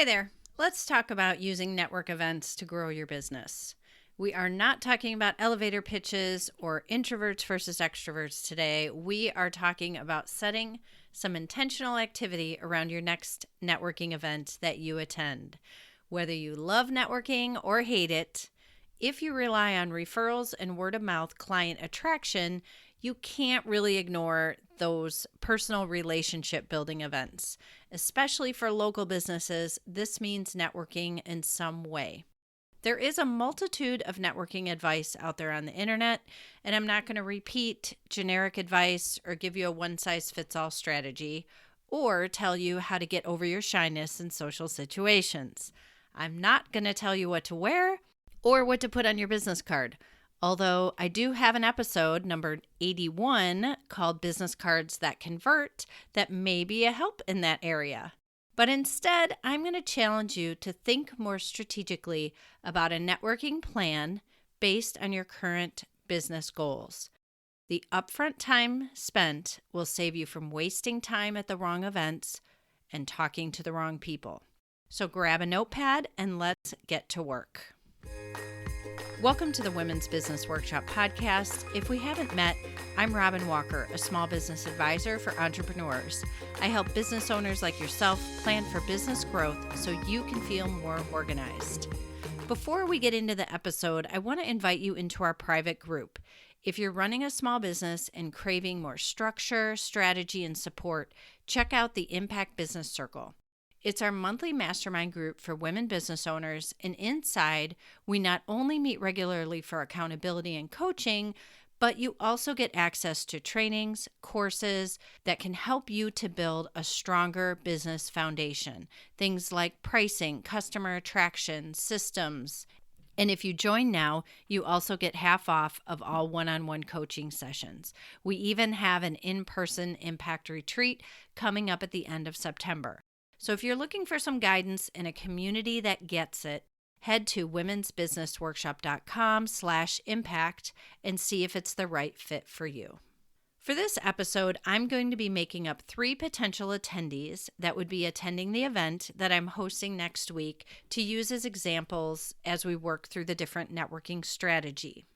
Hey there. Let's talk about using network events to grow your business. We are not talking about elevator pitches or introverts versus extroverts today. We are talking about setting some intentional activity around your next networking event that you attend. Whether you love networking or hate it, if you rely on referrals and word of mouth client attraction, you can't really ignore those personal relationship building events. Especially for local businesses, this means networking in some way. There is a multitude of networking advice out there on the internet, and I'm not going to repeat generic advice or give you a one-size-fits-all strategy or tell you how to get over your shyness in social situations. I'm not going to tell you what to wear or what to put on your business card. Although I do have an episode, number 81, called Business Cards That Convert, that may be a help in that area. But instead, I'm going to challenge you to think more strategically about a networking plan based on your current business goals. The upfront time spent will save you from wasting time at the wrong events and talking to the wrong people. So grab a notepad and let's get to work. Welcome to the Women's Business Workshop podcast. If we haven't met, I'm Robin Walker, a small business advisor for entrepreneurs. I help business owners like yourself plan for business growth so you can feel more organized. Before we get into the episode, I want to invite you into our private group. If you're running a small business and craving more structure, strategy, and support, check out the Impact Business Circle. It's our monthly mastermind group for women business owners, and inside, we not only meet regularly for accountability and coaching, but you also get access to trainings, courses that can help you to build a stronger business foundation. Things like pricing, customer attraction, systems. And if you join now, you also get half off of all one-on-one coaching sessions. We even have an in-person impact retreat coming up at the end of September. So if you're looking for some guidance in a community that gets it, head to womensbusinessworkshop.com/impact and see if it's the right fit for you. For this episode, I'm going to be making up 3 potential attendees that would be attending the event that I'm hosting next week to use as examples as we work through the different networking strategy.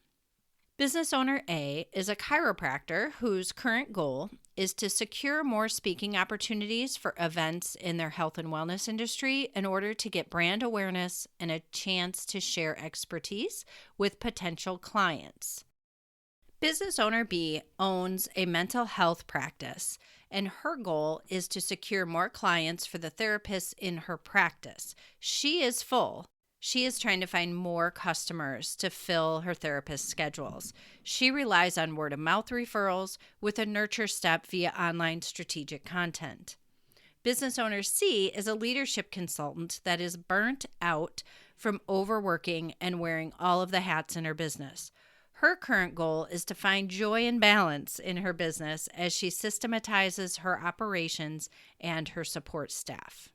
Business owner A is a chiropractor whose current goal is to secure more speaking opportunities for events in their health and wellness industry in order to get brand awareness and a chance to share expertise with potential clients. Business owner B owns a mental health practice, and her goal is to secure more clients for the therapists in her practice. She is full. She is trying to find more customers to fill her therapist schedules. She relies on word-of-mouth referrals with a nurture step via online strategic content. Business owner C is a leadership consultant that is burnt out from overworking and wearing all of the hats in her business. Her current goal is to find joy and balance in her business as she systematizes her operations and her support staff.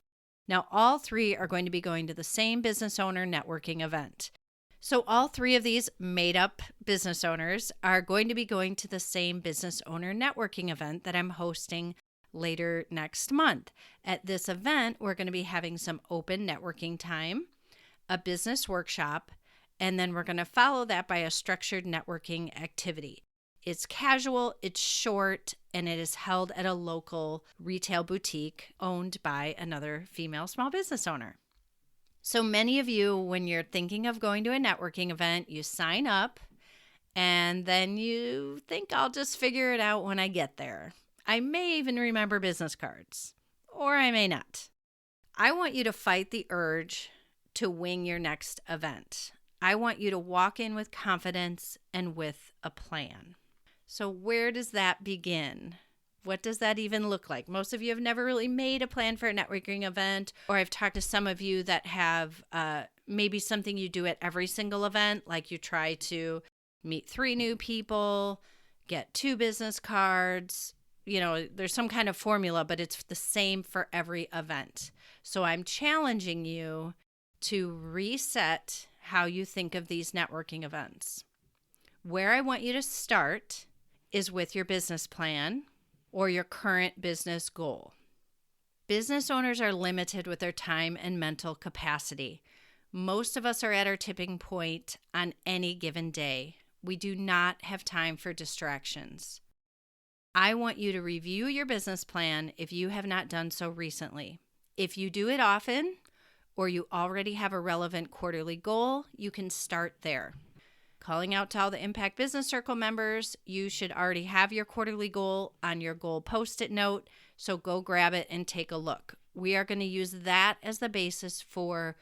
Now, all 3 are going to be going to the same business owner networking event. So all 3 of these made-up business owners are going to be going to the same business owner networking event that I'm hosting later next month. At this event, we're going to be having some open networking time, a business workshop, and then we're going to follow that by a structured networking activity. It's casual, it's short, and it is held at a local retail boutique owned by another female small business owner. So many of you, when you're thinking of going to a networking event, you sign up and then you think, I'll just figure it out when I get there. I may even remember business cards, or I may not. I want you to fight the urge to wing your next event. I want you to walk in with confidence and with a plan. So where does that begin? What does that even look like? Most of you have never really made a plan for a networking event, or I've talked to some of you that have maybe something you do at every single event, like you try to meet 3 new people, get 2 business cards. You know, there's some kind of formula, but it's the same for every event. So I'm challenging you to reset how you think of these networking events. Where I want you to start is with your business plan or your current business goal. Business owners are limited with their time and mental capacity. Most of us are at our tipping point on any given day. We do not have time for distractions. I want you to review your business plan if you have not done so recently. If you do it often, or you already have a relevant quarterly goal, you can start there. Calling out to all the Impact Business Circle members, you should already have your quarterly goal on your goal post-it note, so go grab it and take a look. We are going to use that as the basis for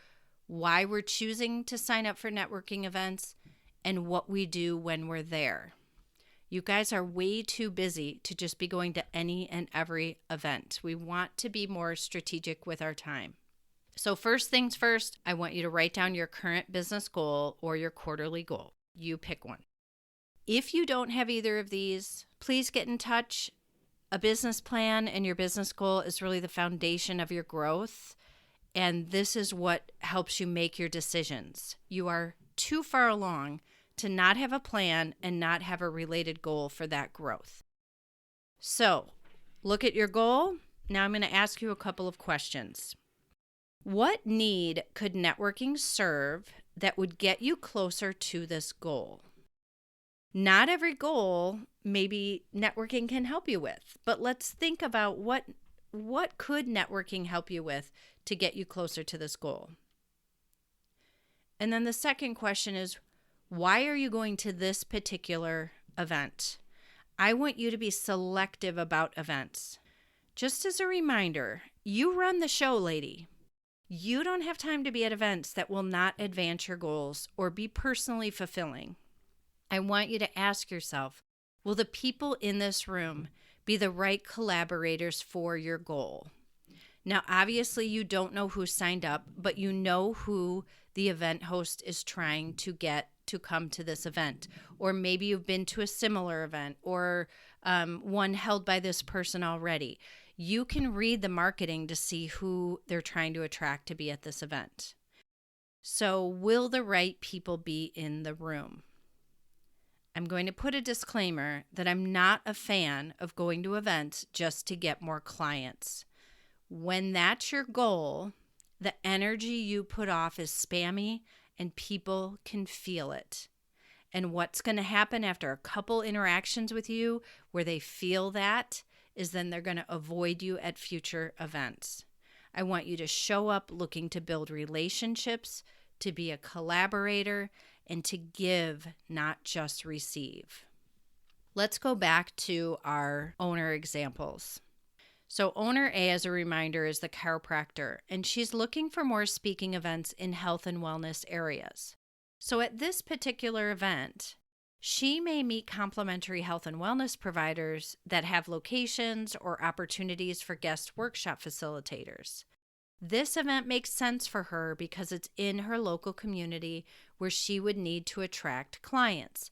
why we're choosing to sign up for networking events and what we do when we're there. You guys are way too busy to just be going to any and every event. We want to be more strategic with our time. So first things first, I want you to write down your current business goal or your quarterly goal. You pick one. If you don't have either of these, please get in touch. A business plan and your business goal is really the foundation of your growth, and this is what helps you make your decisions. You are too far along to not have a plan and not have a related goal for that growth. So, look at your goal. Now I'm going to ask you a couple of questions. What need could networking serve that would get you closer to this goal? Not every goal maybe networking can help you with, but let's think about what could networking help you with to get you closer to this goal. And then the second question is, why are you going to this particular event? I want you to be selective about events. Just as a reminder, you run the show, lady. You don't have time to be at events that will not advance your goals or be personally fulfilling. I want you to ask yourself, will the people in this room be the right collaborators for your goal? Now, obviously, you don't know who signed up, but you know who the event host is trying to get to come to this event. Or maybe you've been to a similar event or one held by this person already. You can read the marketing to see who they're trying to attract to be at this event. So, will the right people be in the room? I'm going to put a disclaimer that I'm not a fan of going to events just to get more clients. When that's your goal, the energy you put off is spammy and people can feel it. And what's going to happen after a couple interactions with you where they feel that is then they're going to avoid you at future events. I want you to show up looking to build relationships, to be a collaborator, and to give, not just receive. Let's go back to our owner examples. So owner A, as a reminder, is the chiropractor, and she's looking for more speaking events in health and wellness areas. So at this particular event, she may meet complementary health and wellness providers that have locations or opportunities for guest workshop facilitators. This event makes sense for her because it's in her local community where she would need to attract clients.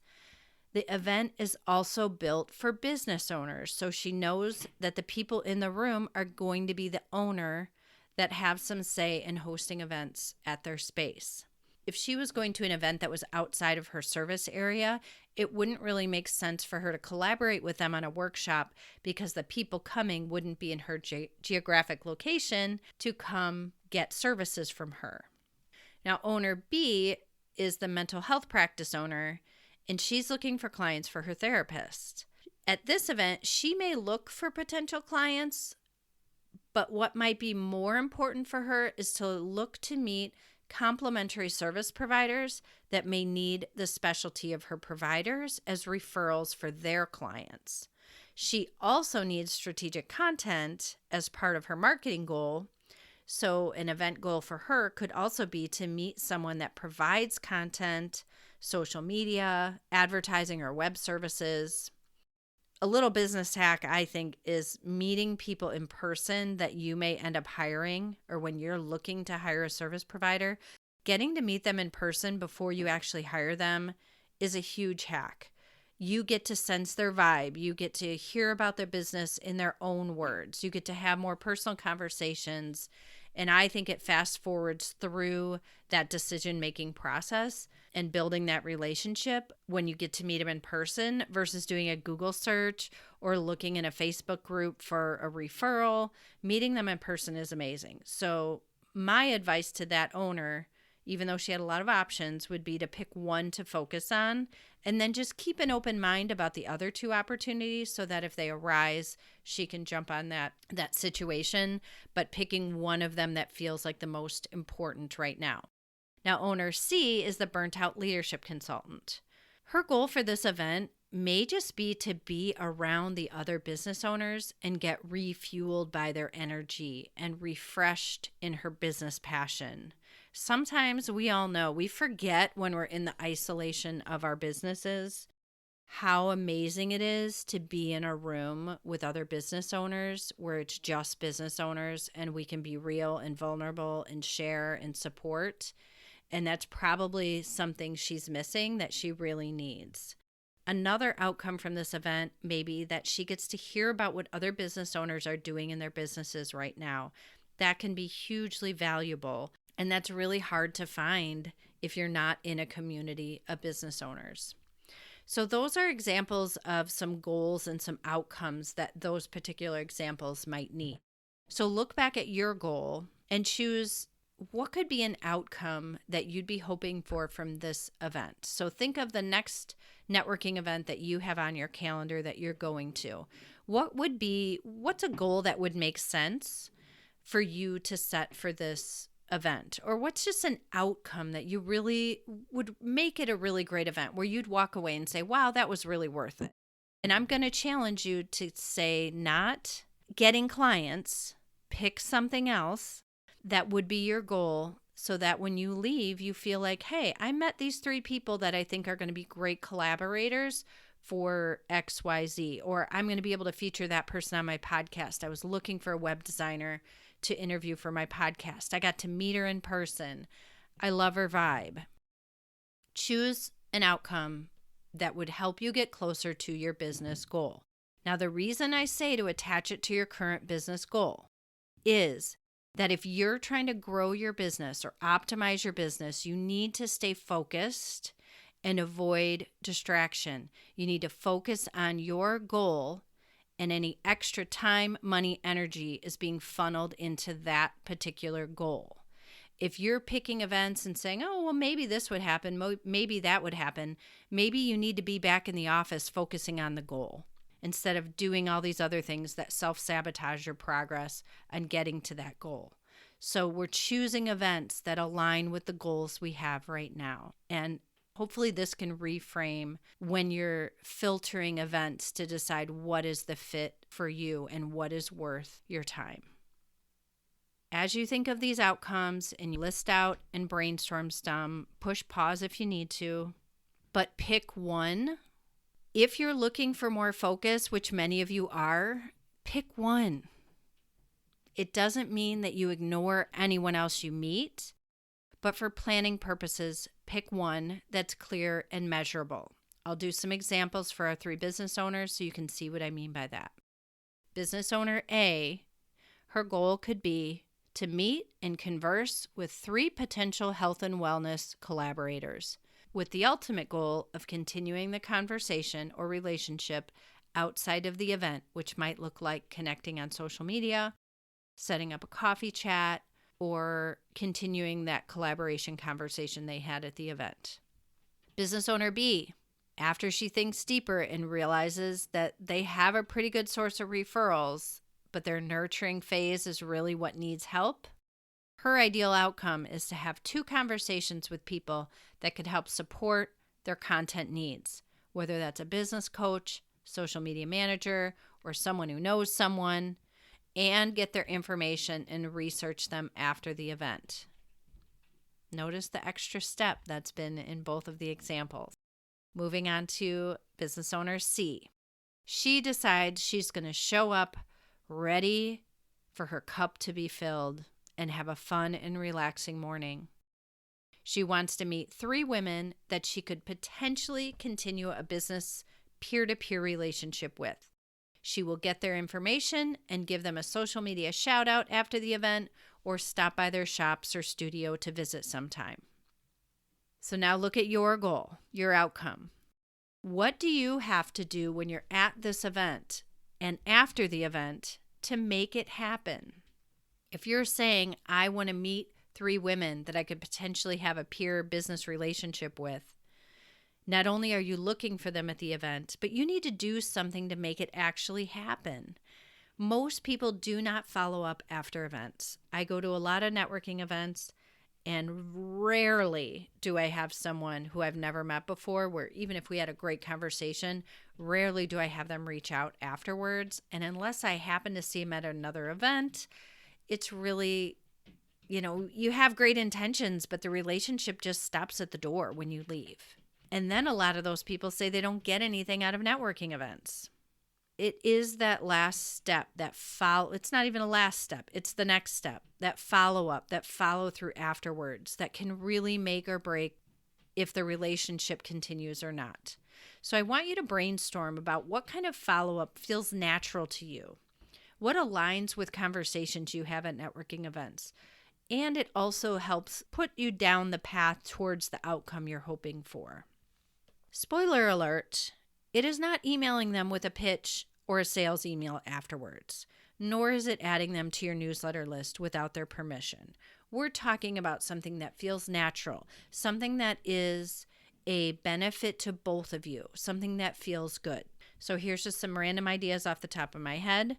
The event is also built for business owners, so she knows that the people in the room are going to be the owner that have some say in hosting events at their space. If she was going to an event that was outside of her service area, it wouldn't really make sense for her to collaborate with them on a workshop because the people coming wouldn't be in her geographic location to come get services from her. Now, owner B is the mental health practice owner, and she's looking for clients for her therapist. At this event, she may look for potential clients, but what might be more important for her is to look to meet complementary service providers that may need the specialty of her providers as referrals for their clients. She also needs strategic content as part of her marketing goal. So an event goal for her could also be to meet someone that provides content, social media, advertising, or web services. A little business hack, I think, is meeting people in person that you may end up hiring, or when you're looking to hire a service provider, getting to meet them in person before you actually hire them is a huge hack. You get to sense their vibe. You get to hear about their business in their own words. You get to have more personal conversations, And I think it fast forwards through that decision-making process and building that relationship when you get to meet them in person versus doing a Google search or looking in a Facebook group for a referral. Meeting them in person is amazing. So my advice to that owner, even though she had a lot of options, would be to pick one to focus on and then just keep an open mind about the other two opportunities so that if they arise, she can jump on that situation, but picking one of them that feels like the most important right now. Now, owner C is the burnt out leadership consultant. Her goal for this event may just be to be around the other business owners and get refueled by their energy and refreshed in her business passion. Sometimes we all know we forget when we're in the isolation of our businesses how amazing it is to be in a room with other business owners where it's just business owners and we can be real and vulnerable and share and support. And that's probably something she's missing that she really needs. Another outcome from this event may be that she gets to hear about what other business owners are doing in their businesses right now. That can be hugely valuable, and that's really hard to find if you're not in a community of business owners. So those are examples of some goals and some outcomes that those particular examples might need. So look back at your goal and choose what could be an outcome that you'd be hoping for from this event. So think of the next networking event that you have on your calendar that you're going to. What's a goal that would make sense for you to set for this event? Or what's just an outcome that you really would make it a really great event where you'd walk away and say, wow, that was really worth it. And I'm going to challenge you to say not getting clients, pick something else that would be your goal so that when you leave, you feel like, hey, I met these 3 people that I think are going to be great collaborators for XYZ, or I'm going to be able to feature that person on my podcast. I was looking for a web designer to interview for my podcast. I got to meet her in person. I love her vibe. Choose an outcome that would help you get closer to your business goal. Now, the reason I say to attach it to your current business goal is that if you're trying to grow your business or optimize your business, you need to stay focused and avoid distraction. You need to focus on your goal, and any extra time, money, energy is being funneled into that particular goal. If you're picking events and saying, oh, well, maybe this would happen, maybe that would happen, maybe you need to be back in the office focusing on the goal instead of doing all these other things that self-sabotage your progress and getting to that goal. So we're choosing events that align with the goals we have right now. And hopefully this can reframe when you're filtering events to decide what is the fit for you and what is worth your time. As you think of these outcomes and you list out and brainstorm some, push pause if you need to, but pick one. If you're looking for more focus, which many of you are, pick one. It doesn't mean that you ignore anyone else you meet, but for planning purposes, pick one that's clear and measurable. I'll do some examples for our 3 business owners so you can see what I mean by that. Business owner A, her goal could be to meet and converse with 3 potential health and wellness collaborators, with the ultimate goal of continuing the conversation or relationship outside of the event, which might look like connecting on social media, setting up a coffee chat, or continuing that collaboration conversation they had at the event. Business owner B, after she thinks deeper and realizes that they have a pretty good source of referrals, but their nurturing phase is really what needs help, her ideal outcome is to have 2 conversations with people that could help support their content needs, whether that's a business coach, social media manager, or someone who knows someone, and get their information and research them after the event. Notice the extra step that's been in both of the examples. Moving on to business owner C. She decides she's going to show up ready for her cup to be filled and have a fun and relaxing morning. She wants to meet 3 women that she could potentially continue a business peer-to-peer relationship with. She will get their information and give them a social media shout out after the event, or stop by their shops or studio to visit sometime. So now look at your goal, your outcome. What do you have to do when you're at this event and after the event to make it happen? If you're saying, I want to meet 3 women that I could potentially have a peer business relationship with, not only are you looking for them at the event, but you need to do something to make it actually happen. Most people do not follow up after events. I go to a lot of networking events, and rarely do I have someone who I've never met before where even if we had a great conversation, rarely do I have them reach out afterwards. And unless I happen to see them at another event, it's really, you have great intentions, but the relationship just stops at the door when you leave. And then a lot of those people say they don't get anything out of networking events. It is that last step, it's not even a last step, it's the next step, that follow-up, that follow-through afterwards that can really make or break if the relationship continues or not. So I want you to brainstorm about what kind of follow-up feels natural to you, what aligns with conversations you have at networking events, and it also helps put you down the path towards the outcome you're hoping for. Spoiler alert, it is not emailing them with a pitch or a sales email afterwards, nor is it adding them to your newsletter list without their permission. We're talking about something that feels natural, something that is a benefit to both of you, something that feels good. So here's just some random ideas off the top of my head.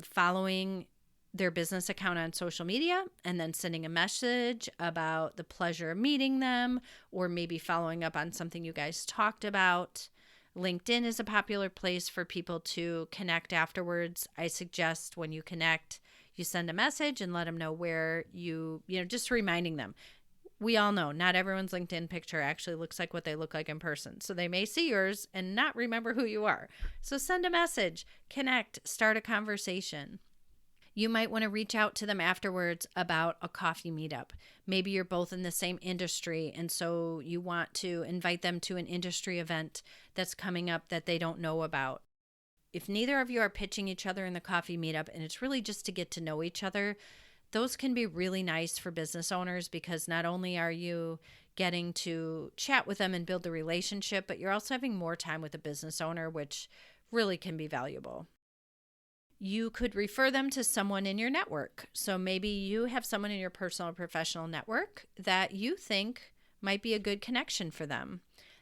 Following their business account on social media and then sending a message about the pleasure of meeting them, or maybe following up on something you guys talked about. LinkedIn is a popular place for people to connect afterwards. I suggest when you connect, you send a message and let them know where just reminding them. We all know not everyone's LinkedIn picture actually looks like what they look like in person. So they may see yours and not remember who you are. So send a message, connect, start a conversation. You might want to reach out to them afterwards about a coffee meetup. Maybe you're both in the same industry, and so you want to invite them to an industry event that's coming up that they don't know about. If neither of you are pitching each other in the coffee meetup, and it's really just to get to know each other, those can be really nice for business owners because not only are you getting to chat with them and build the relationship, but you're also having more time with the business owner, which really can be valuable. You could refer them to someone in your network. So maybe you have someone in your personal or professional network that you think might be a good connection for them.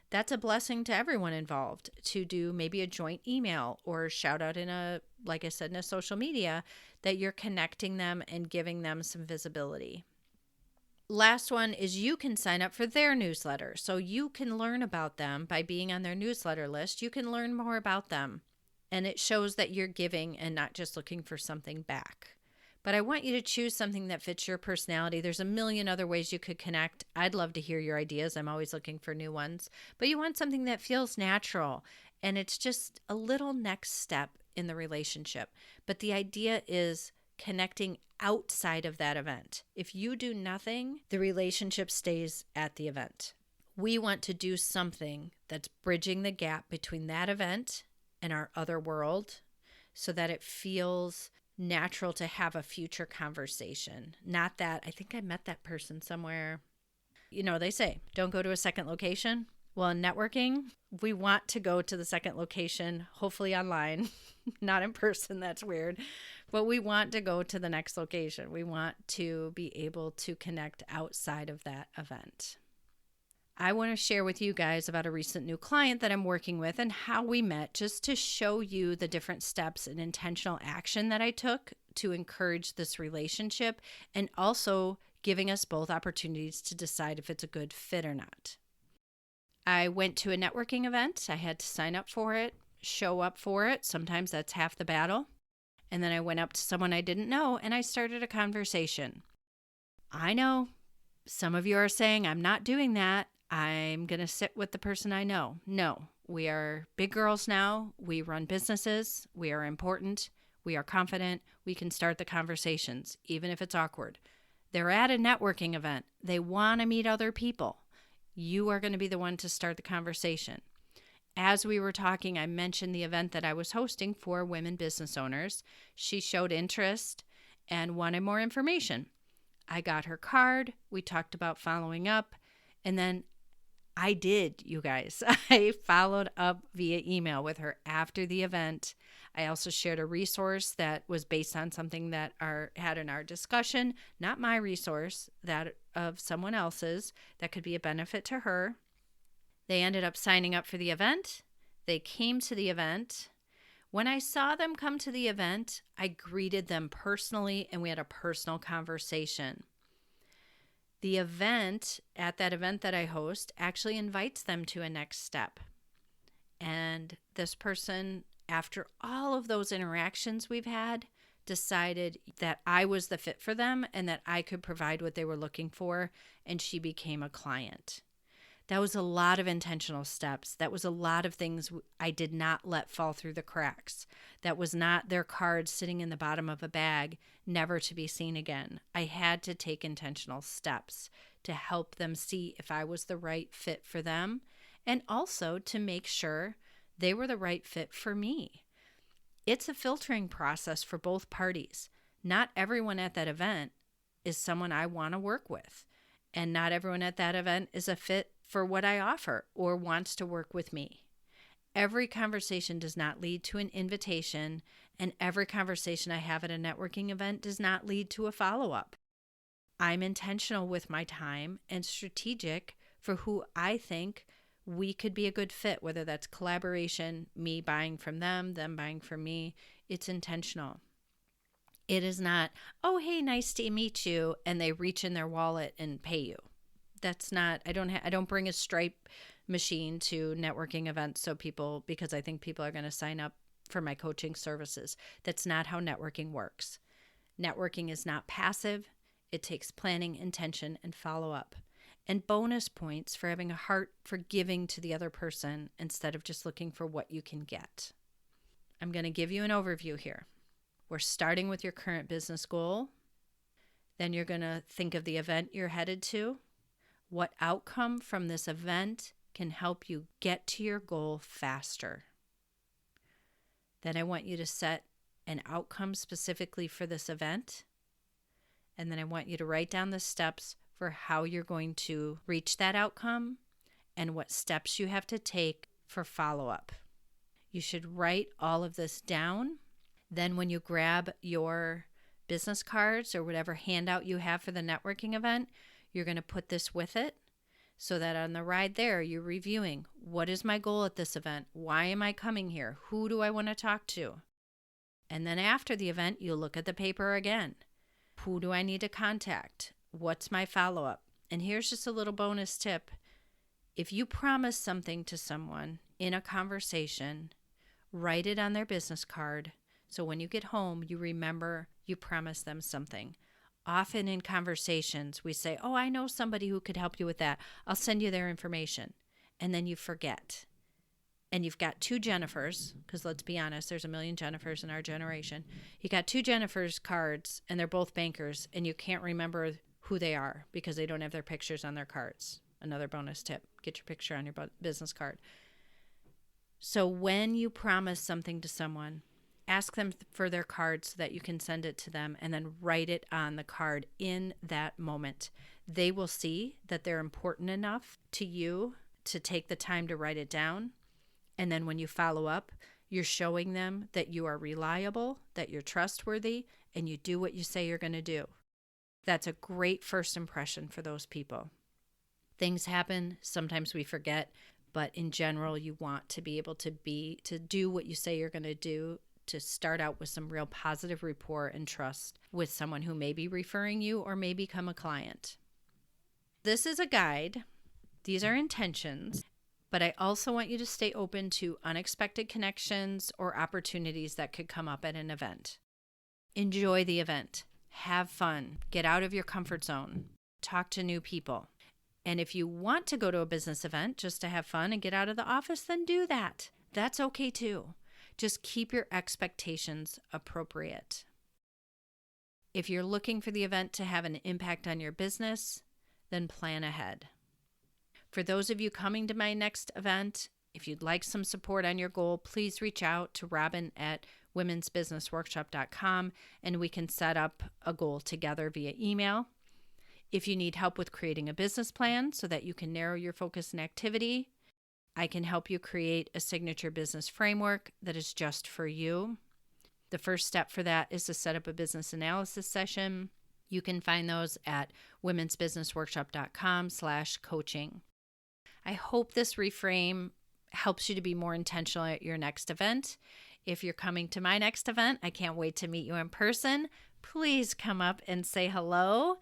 That's a blessing to everyone involved to do maybe a joint email or shout out in a social media that you're connecting them and giving them some visibility. Last one is you can sign up for their newsletter. So you can learn about them by being on their newsletter list. You can learn more about them. And it shows that you're giving and not just looking for something back. But I want you to choose something that fits your personality. There's a million other ways you could connect. I'd love to hear your ideas. I'm always looking for new ones. But you want something that feels natural. And it's just a little next step in the relationship. But the idea is connecting outside of that event. If you do nothing, the relationship stays at the event. We want to do something that's bridging the gap between that event and our other world so that it feels natural to have a future conversation. Not that, I think I met that person somewhere. They say, don't go to a second location. Well, in networking, we want to go to the second location, hopefully online, not in person. That's weird. But we want to go to the next location. We want to be able to connect outside of that event. I want to share with you guys about a recent new client that I'm working with and how we met, just to show you the different steps and intentional action that I took to encourage this relationship, and also giving us both opportunities to decide if it's a good fit or not. I went to a networking event. I had to sign up for it, show up for it. Sometimes that's half the battle. And then I went up to someone I didn't know and I started a conversation. I know some of you are saying, I'm not doing that. I'm going to sit with the person I know. No, we are big girls now. We run businesses. We are important. We are confident. We can start the conversations, even if it's awkward. They're at a networking event. They want to meet other people. You are going to be the one to start the conversation. As we were talking, I mentioned the event that I was hosting for women business owners. She showed interest, and wanted more information. I got her card. We talked about following up. And then I did, you guys. I followed up via email with her after the event. I also shared a resource that was based on something that had in our discussion, not my resource, that of someone else's that could be a benefit to her. They ended up signing up for the event. They came to the event. When I saw them come to the event, I greeted them personally and we had a personal conversation. The event, at that event that I host, actually invites them to a next step. And this person, after all of those interactions we've had, decided that I was the fit for them and that I could provide what they were looking for, and she became a client. That was a lot of intentional steps. That was a lot of things I did not let fall through the cracks. That was not their card sitting in the bottom of a bag, never to be seen again. I had to take intentional steps to help them see if I was the right fit for them, and also to make sure they were the right fit for me. It's a filtering process for both parties. Not everyone at that event is someone I want to work with, and not everyone at that event is a fit for what I offer or wants to work with me. Every conversation does not lead to an invitation, and every conversation I have at a networking event does not lead to a follow-up. I'm intentional with my time and strategic for who I think we could be a good fit, whether that's collaboration, me buying from them buying from me. It's intentional. It is not, oh, hey, nice to meet you, and they reach in their wallet and pay you. That's not, I don't bring a Stripe machine to networking events because I think people are going to sign up for my coaching services. That's not how networking works. Networking is not passive. It takes planning, intention, and follow-up. And bonus points for having a heart for giving to the other person instead of just looking for what you can get. I'm going to give you an overview here. We're starting with your current business goal. Then you're going to think of the event you're headed to. What outcome from this event can help you get to your goal faster? Then I want you to set an outcome specifically for this event. And then I want you to write down the steps for how you're going to reach that outcome and what steps you have to take for follow-up. You should write all of this down. Then when you grab your business cards or whatever handout you have for the networking event, you're going to put this with it so that on the ride there, you're reviewing, what is my goal at this event? Why am I coming here? Who do I want to talk to? And then after the event, you look at the paper again. Who do I need to contact? What's my follow-up? And here's just a little bonus tip. If you promise something to someone in a conversation, write it on their business card so when you get home, you remember you promised them something. Often in conversations, we say, oh, I know somebody who could help you with that. I'll send you their information. And then you forget. And you've got two Jennifers, because let's be honest, there's a million Jennifers in our generation. You got two Jennifers cards, and they're both bankers, and you can't remember who they are because they don't have their pictures on their cards. Another bonus tip, get your picture on your business card. So when you promise something to someone, ask them for their card so that you can send it to them and then write it on the card in that moment. They will see that they're important enough to you to take the time to write it down. And then when you follow up, you're showing them that you are reliable, that you're trustworthy, and you do what you say you're going to do. That's a great first impression for those people. Things happen. Sometimes we forget, but in general, you want to be able to do what you say you're going to do, to start out with some real positive rapport and trust with someone who may be referring you or may become a client. This is a guide. These are intentions, but I also want you to stay open to unexpected connections or opportunities that could come up at an event. Enjoy the event. Have fun. Get out of your comfort zone. Talk to new people. And if you want to go to a business event just to have fun and get out of the office, then do that. That's okay too. Just keep your expectations appropriate. If you're looking for the event to have an impact on your business, then plan ahead. For those of you coming to my next event, if you'd like some support on your goal, please reach out to Robin at womensbusinessworkshop.com, and we can set up a goal together via email. If you need help with creating a business plan so that you can narrow your focus and activity, I can help you create a signature business framework that is just for you. The first step for that is to set up a business analysis session. You can find those at womensbusinessworkshop.com/coaching. I hope this reframe helps you to be more intentional at your next event. If you're coming to my next event, I can't wait to meet you in person. Please come up and say hello.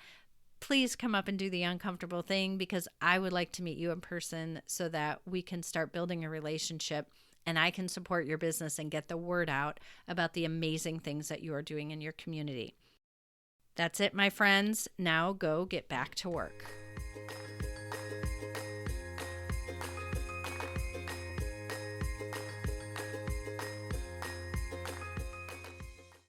Please come up and do the uncomfortable thing, because I would like to meet you in person so that we can start building a relationship and I can support your business and get the word out about the amazing things that you are doing in your community. That's it, my friends. Now go get back to work.